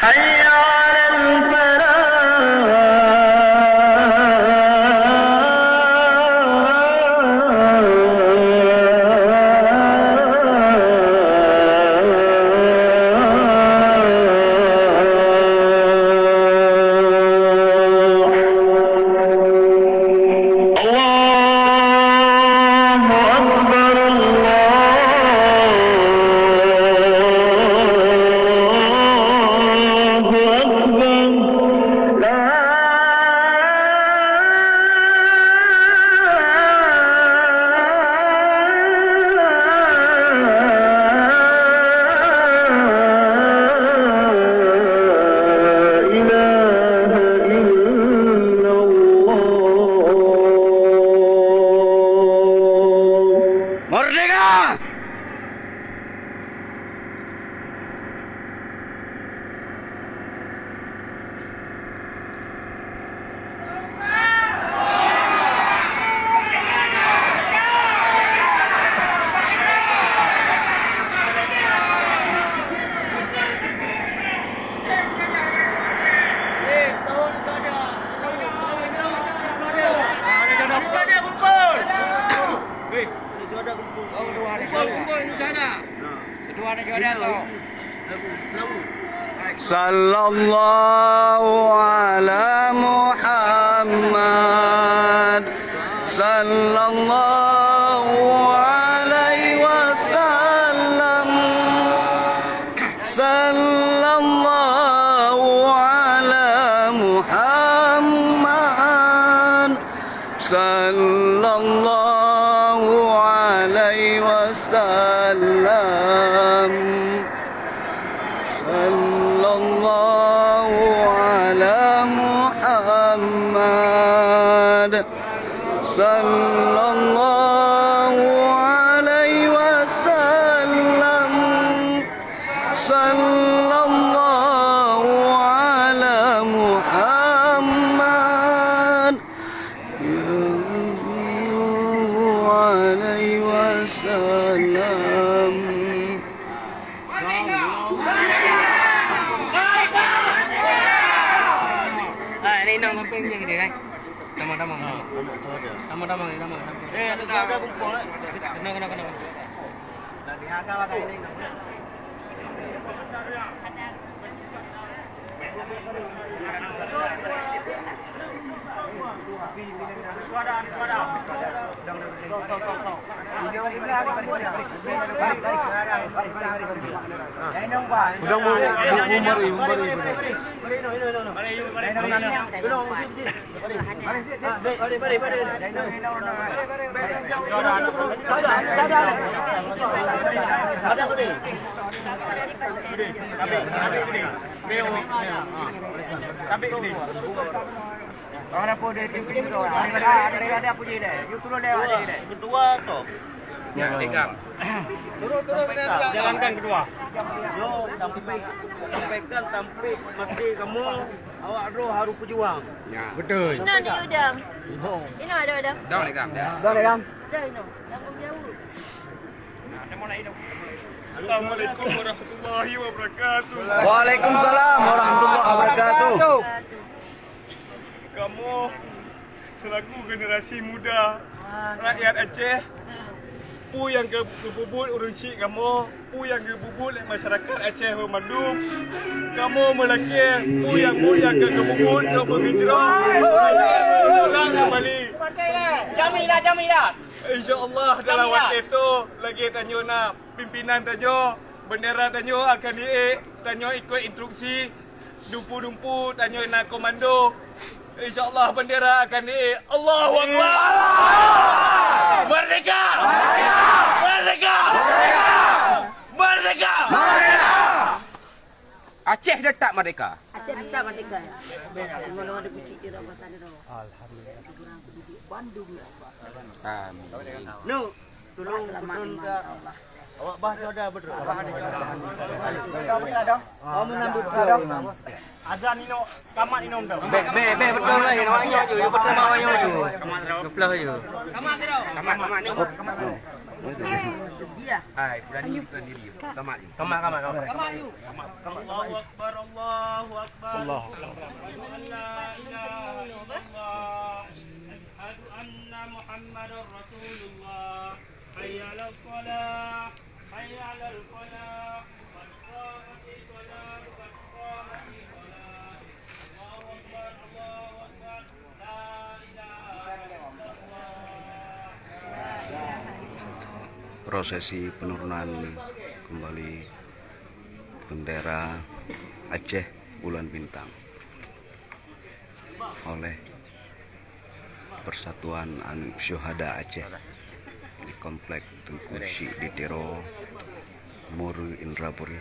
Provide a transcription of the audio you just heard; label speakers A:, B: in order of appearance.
A: حي على Sallallahu ala Muhammad Sallallahu alaihi wasallam Sallallahu ala Muhammad Sallallahu alaihi wasallam Sallallahu ala Muhammad Sallallahu alaihi wasallam Sallallahu ala Muhammad Sallallahu alaihi wasallam.
B: Ini nang samping yang dia kan. Tamang-tamang. Tamang-tamang ni tamang. Ada kumpul lah. Kena. Dah dihaga lah kain ini.
C: Orang apa dia tinggi tu? Ada apa dia? You turun dia ada dia.
B: Kedua tu. Ya, pegang. Turun jalankan kedua. Yo, sampaikan tampik mesti kamu awak roh harus berjuang.
D: Ya. Betul.
E: Ino ni udang. Ino ada udang.
D: Dah ni kam.
E: Dah ino. Dah pun jauh.
A: Assalamualaikum warahmatullahi wabarakatuh.
C: Waalaikumsalam warahmatullahi wabarakatuh.
A: Kamu selaku generasi muda rakyat Aceh, pu yang kebubut urun syik kamu, pu yang kebubut masyarakat Aceh Memandu, kamu melakir pu yang muda kebubut yang berhijrah, pulang kembali.
B: Jamilah.
A: InsyaAllah dalam waktu itu lagi tanya nak pimpinan tanya, bendera tanya akan tanya ikut instruksi, dumpu-dumpu tanya nak komando. InsyaAllah bendera akan Allahu Akbar. Merdeka! Merdeka! Merdeka!
D: Aceh dah tak merdeka.
E: Aceh minta merdeka. Mana ada kucing di dalam sana tu. Alhamdulillah. Bandung.
D: Amin.
B: No, tolong ke awak bah jodoh betul.
C: Oh menyambut dah.
B: Ada nino kamat nino dah.
D: Be betul lah. Nak ayo je. Betul mau ayo je.
B: Kamat dah.
D: Keplah je.
B: Kamat dah.
D: Kamat ni.
E: Dia.
D: Hai, berani sendiri. Tamat.
B: Kamak.
A: Allahu Akbar, Allahu Akbar. Allahu Akbar. La ilaha illallah. Asyhadu anna Muhammadar Rasulullah. Hayya 'alal shalah. Hayya 'alal falah. Qad qamatis shalah. Qad qamatis shalah. Allahu Akbar, Allahu Akbar. La ilaha illallah.
F: Prosesi penurunan kembali bendera Aceh Bulan Bintang oleh Persatuan Anak Syuhada Aceh di Komplek Tengku Syik di Tero Muru Indrapuri.